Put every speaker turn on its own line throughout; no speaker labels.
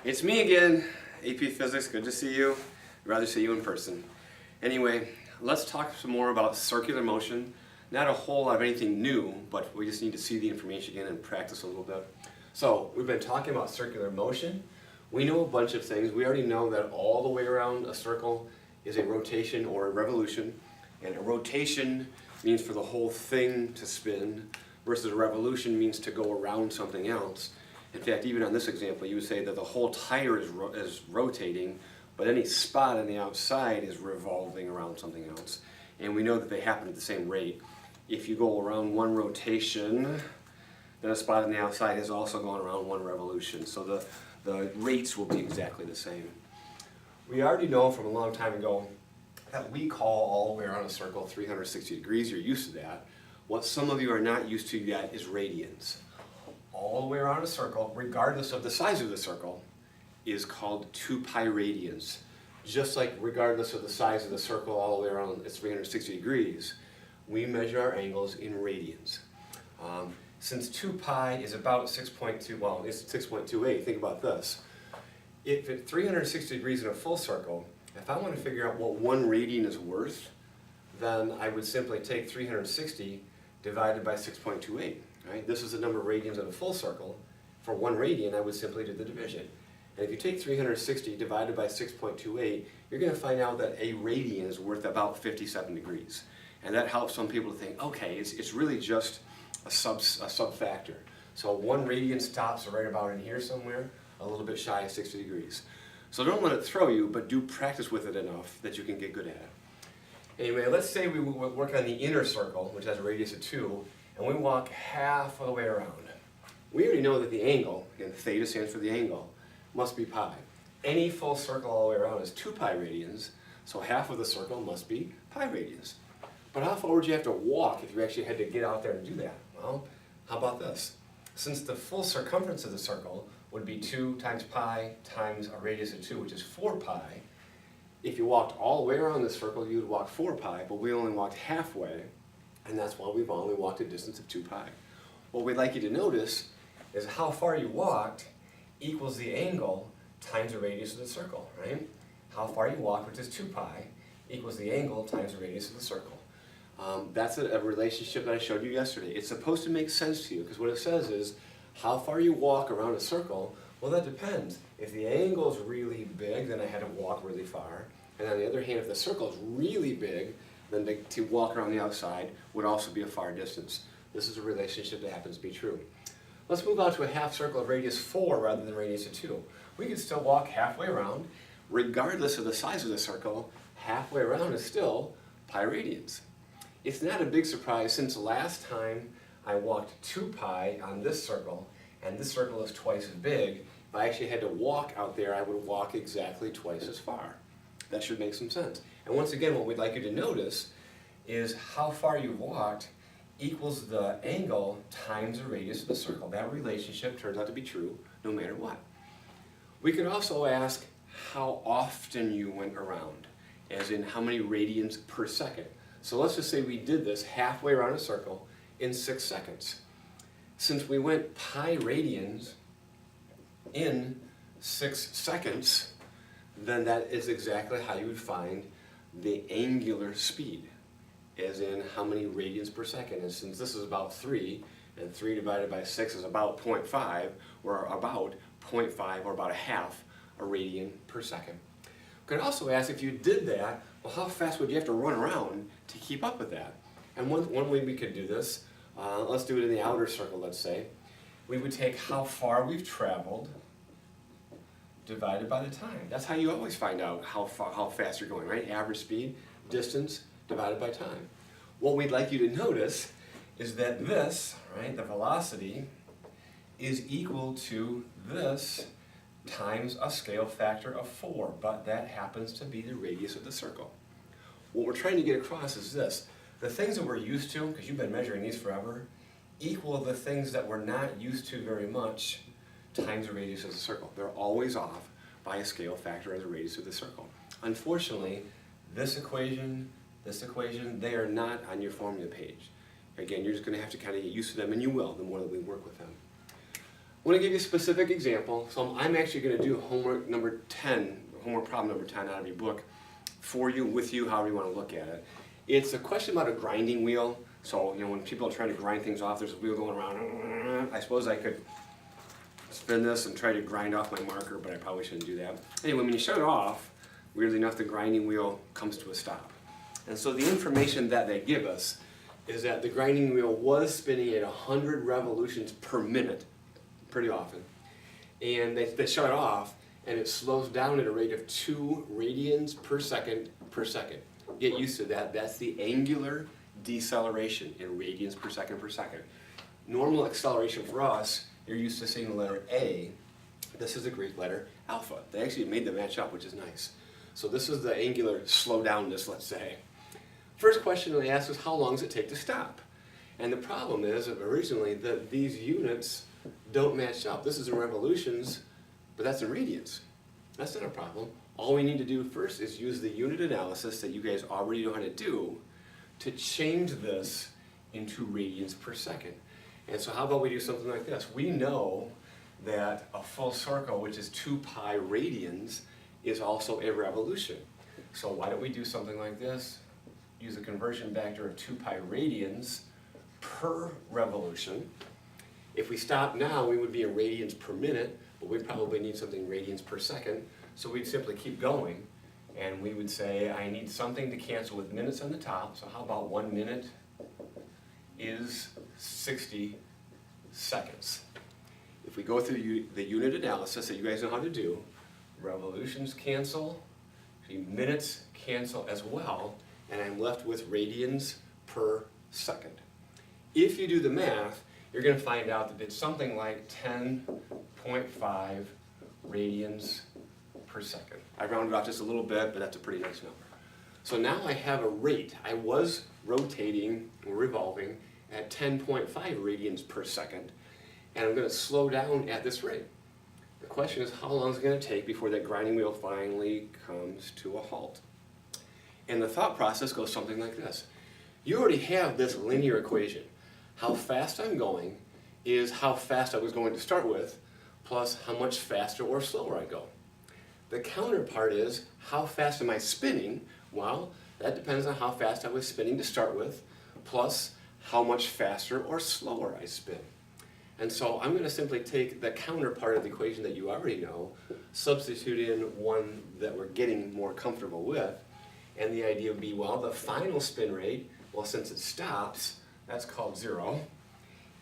It's me again, AP Physics. Good to see you. I'd rather see you in person. Anyway, let's talk some more about circular motion. Not a whole lot of anything new, but we just need to see the information again and practice a little bit. So, we've been talking about circular motion. We know a bunch of things. We already know that all the way around a circle is a rotation or a revolution. And a rotation means for the whole thing to spin, versus a revolution means to go around something else. In fact, even on this example, you would say that the whole tire is rotating, but any spot on the outside is revolving around something else. And we know that they happen at the same rate. If you go around one rotation, then a spot on the outside is also going around one revolution. So the rates will be exactly the same. We already know from a long time ago that we call all the way around a circle 360 degrees. You're used to that. What some of you are not used to yet is radians. All the way around a circle, regardless of the size of the circle, is called 2 pi radians. Just like regardless of the size of the circle all the way around it's 360 degrees, we measure our angles in radians. Since 2 pi is about 6.2, well, it's 6.28, think about this. If at 360 degrees in a full circle, if I want to figure out what 1 radian is worth, then I would simply take 360 divided by 6.28. Right? This is the number of radians in a full circle. For 1 radian, I would simply do the division. And if you take 360 divided by 6.28, you're going to find out that a radian is worth about 57 degrees. And that helps some people to think, okay, it's really just a sub factor. So 1 radian stops right about in here somewhere, a little bit shy of 60 degrees. So don't let it throw you, but do practice with it enough that you can get good at it. Anyway, let's say we work on the inner circle, which has a radius of 2, and we walk half of the way around. We already know that the angle, again theta stands for the angle, must be pi. Any full circle all the way around is 2 pi radians, so half of the circle must be pi radians. But how far would you have to walk if you actually had to get out there and do that? Well, how about this? Since the full circumference of the circle would be 2 times pi times a radius of 2, which is 4 pi, if you walked all the way around the circle, you would walk 4 pi, but we only walked halfway, and that's why we've only walked a distance of 2 pi. What we'd like you to notice is how far you walked equals the angle times the radius of the circle, right? How far you walked, which is 2 pi, equals the angle times the radius of the circle. That's a relationship that I showed you yesterday. It's supposed to make sense to you, because what it says is, how far you walk around a circle, well, that depends. If the angle is really big, then I had to walk really far. And on the other hand, if the circle is really big, then to walk around the outside would also be a far distance. This is a relationship that happens to be true. Let's move on to a half circle of radius 4 rather than radius of 2. We can still walk halfway around. Regardless of the size of the circle, halfway around is still pi radians. It's not a big surprise since last time I walked 2 pi on this circle, and this circle is twice as big. If I actually had to walk out there, I would walk exactly twice as far. That should make some sense. And once again, what we'd like you to notice is how far you walked equals the angle times the radius of the circle. That relationship turns out to be true no matter what. We could also ask how often you went around, as in how many radians per second. So let's just say we did this halfway around a circle in 6 seconds. Since we went pi radians in 6 seconds, then that is exactly how you would find the angular speed, as in how many radians per second. And since this is about 3, and 3 divided by 6 is about 0.5, or about 0.5, or about a half a radian per second. We could also ask, if you did that, well, how fast would you have to run around to keep up with that? And one way we could do this, let's do it in the outer circle, let's say. We would take how far we've traveled divided by the time. That's how you always find out how fast you're going, right? Average speed, distance, divided by time. What we'd like you to notice is that this, right, the velocity, is equal to this times a scale factor of 4, but that happens to be the radius of the circle. What we're trying to get across is this. The things that we're used to, because you've been measuring these forever, equal the things that we're not used to very much times the radius of the circle. They're always off by a scale factor of the radius of the circle. Unfortunately, this equation, they are not on your formula page. Again, you're just going to have to kind of get used to them, and you will, the more that we work with them. want to give you a specific example. So I'm actually going to do homework number 10, homework problem number 10 out of your book for you, with you, however you want to look at it. It's a question about a grinding wheel. So, when people are trying to grind things off, there's a wheel going around. I suppose I could spin this and try to grind off my marker, but I probably shouldn't do that. Anyway, when you shut it off, weirdly enough, the grinding wheel comes to a stop. And so the information that they give us is that the grinding wheel was spinning at 100 revolutions per minute, pretty often. And they shut it off, and it slows down at a rate of 2 radians per second per second. Get used to that. That's the angular deceleration in radians per second per second. Normal acceleration for us, you're used to seeing the letter A. This is the Greek letter alpha. They actually made them match up, which is nice. So this is the angular slowdownness, let's say. First question they ask is, how long does it take to stop? And the problem is that originally that these units don't match up. This is in revolutions, but that's in radians. That's not a problem. All we need to do first is use the unit analysis that you guys already know how to do to change this into radians per second. And so how about we do something like this? We know that a full circle, which is 2 pi radians, is also a revolution. So why don't we do something like this? Use a conversion factor of 2 pi radians per revolution. If we stop now, we would be in radians per minute, but we probably need something radians per second. So we'd simply keep going, and we would say, I need something to cancel with minutes on the top. So how about 1 minute is 60 seconds. If we go through the unit analysis that you guys know how to do, revolutions cancel, minutes cancel as well, and I'm left with radians per second. If you do the math, you're going to find out that it's something like 10.5 radians per second. I rounded off just a little bit, but that's a pretty nice number. So now I have a rate. I was rotating or revolving at 10.5 radians per second, and I'm going to slow down at this rate. The question is, how long is it going to take before that grinding wheel finally comes to a halt? And the thought process goes something like this. You already have this linear equation. How fast I'm going is how fast I was going to start with, plus how much faster or slower I go. The counterpart is, how fast am I spinning? Well, that depends on how fast I was spinning to start with, plus how much faster or slower I spin. And so I'm going to simply take the counterpart of the equation that you already know, substitute in one that we're getting more comfortable with, and the idea would be, well, the final spin rate, well, since it stops, that's called 0,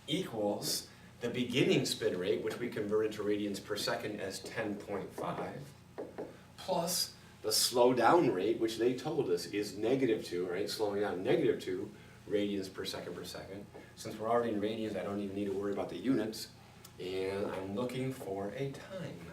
equals the beginning spin rate, which we converted to radians per second as 10.5, plus the slow down rate, which they told us is -2, right? Slowing down -2 radians per second per second. Since we're already in radians, I don't even need to worry about the units. And I'm looking for a time.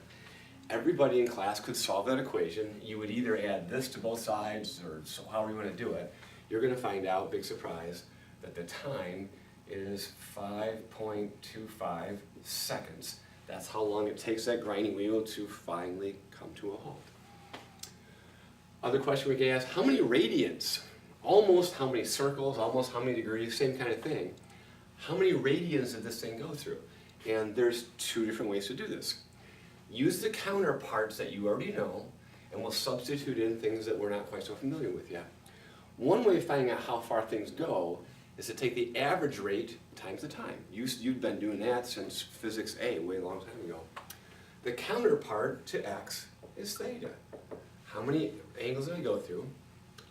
Everybody in class could solve that equation. You would either add this to both sides, or so however you want to do it. You're going to find out, big surprise, that the time is 5.25 seconds. That's how long it takes that grinding wheel to finally come to a halt. Other question we can ask, how many radians? Almost how many circles, almost how many degrees, same kind of thing. How many radians did this thing go through? And there's 2 different ways to do this. Use the counterparts that you already know, and we'll substitute in things that we're not quite so familiar with yet. One way of finding out how far things go is to take the average rate times the time. You've been doing that since physics A, way a long time ago. The counterpart to x is theta. How many angles did I go through?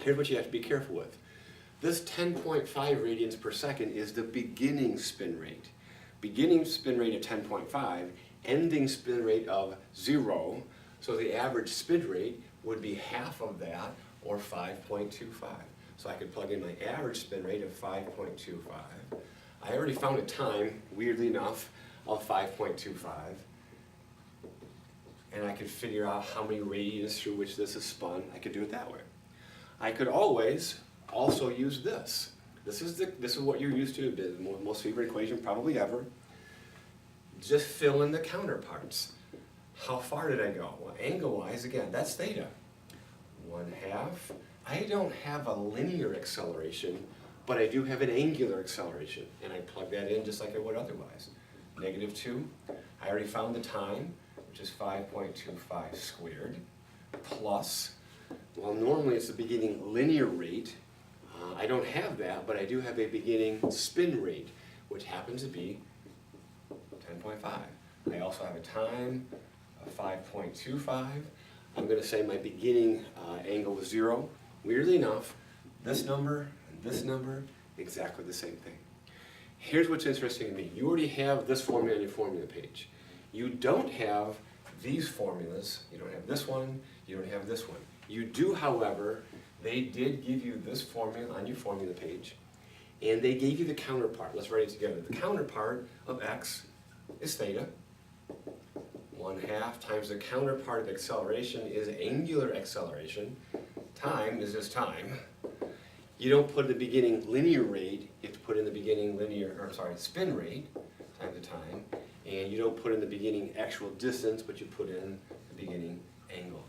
Here's what you have to be careful with. This 10.5 radians per second is the beginning spin rate. Beginning spin rate of 10.5, ending spin rate of 0, so the average spin rate would be half of that, or 5.25. So I could plug in my average spin rate of 5.25. I already found a time, weirdly enough, of 5.25. And I could figure out how many radians through which this is spun. I could do it that way. I could always also use this. This is what you're used to, the most favorite equation probably ever. Just fill in the counterparts. How far did I go? Well, angle-wise, again, that's theta. 1/2. I don't have a linear acceleration, but I do have an angular acceleration, and I plug that in just like I would otherwise. negative 2. I already found the time, which is 5.25 squared, plus, well, normally it's the beginning linear rate. I don't have that, but I do have a beginning spin rate, which happens to be 10.5. I also have a time of 5.25. I'm going to say my beginning angle was 0. Weirdly enough, this number and this number, exactly the same thing. Here's what's interesting to me. You already have this formula on your formula page. You don't have these formulas. You don't have this one. You don't have this one. You do, however, they did give you this formula on your formula page, and they gave you the counterpart. Let's write it together. The counterpart of x is theta. 1/2 times the counterpart of acceleration is angular acceleration. Time is just time. You don't put in the beginning linear rate, you have to put in the beginning spin rate times the time, and you don't put in the beginning actual distance, but you put in the beginning angle.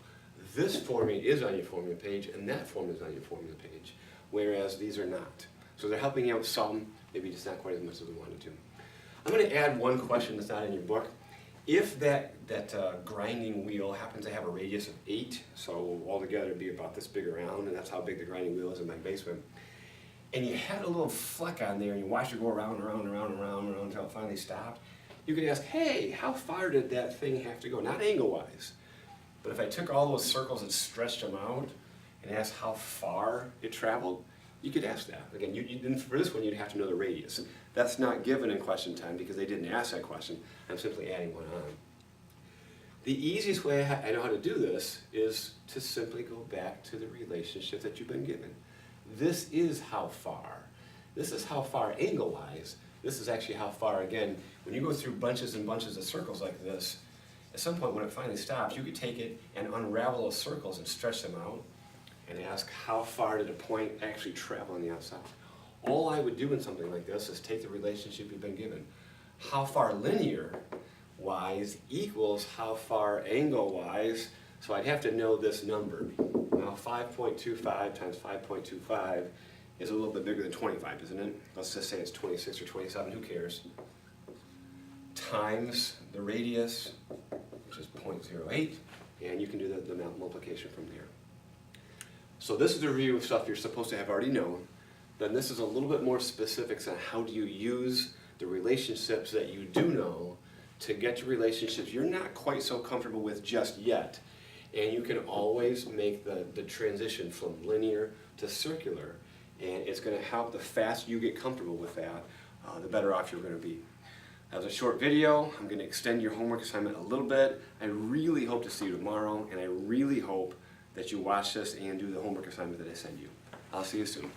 This formula is on your formula page, and that formula is on your formula page, whereas these are not. So they're helping you out some, maybe just not quite as much as we wanted to. I'm going to add one question that's not in your book. If that grinding wheel happens to have a radius of 8, so altogether it'd be about this big around, and that's how big the grinding wheel is in my basement, and you had a little fleck on there and you watched it go around and around and around and around until it finally stopped, you could ask, hey, how far did that thing have to go? Not angle-wise, but if I took all those circles and stretched them out and asked how far it traveled, you could ask that. Again, for this one, you'd have to know the radius. That's not given in question time because they didn't ask that question. I'm simply adding one on. The easiest way I know how to do this is to simply go back to the relationship that you've been given. This is how far. This is how far angle-wise. This is actually how far, again, when you go through bunches and bunches of circles like this, at some point when it finally stops, you could take it and unravel those circles and stretch them out and ask how far did a point actually travel on the outside. All I would do in something like this is take the relationship you've been given. How far linear-wise equals how far angle-wise, so I'd have to know this number. Now 5.25 times 5.25 is a little bit bigger than 25, isn't it? Let's just say it's 26 or 27, who cares? Times the radius, which is 0.08, and you can do the multiplication from there. So this is a review of stuff you're supposed to have already known. Then this is a little bit more specifics on how do you use the relationships that you do know to get to relationships you're not quite so comfortable with just yet. And you can always make the transition from linear to circular. And it's going to help. The faster you get comfortable with that, the better off you're going to be. That was a short video. I'm going to extend your homework assignment a little bit. I really hope to see you tomorrow, and I really hope that you watch this and do the homework assignment that I send you. I'll see you soon.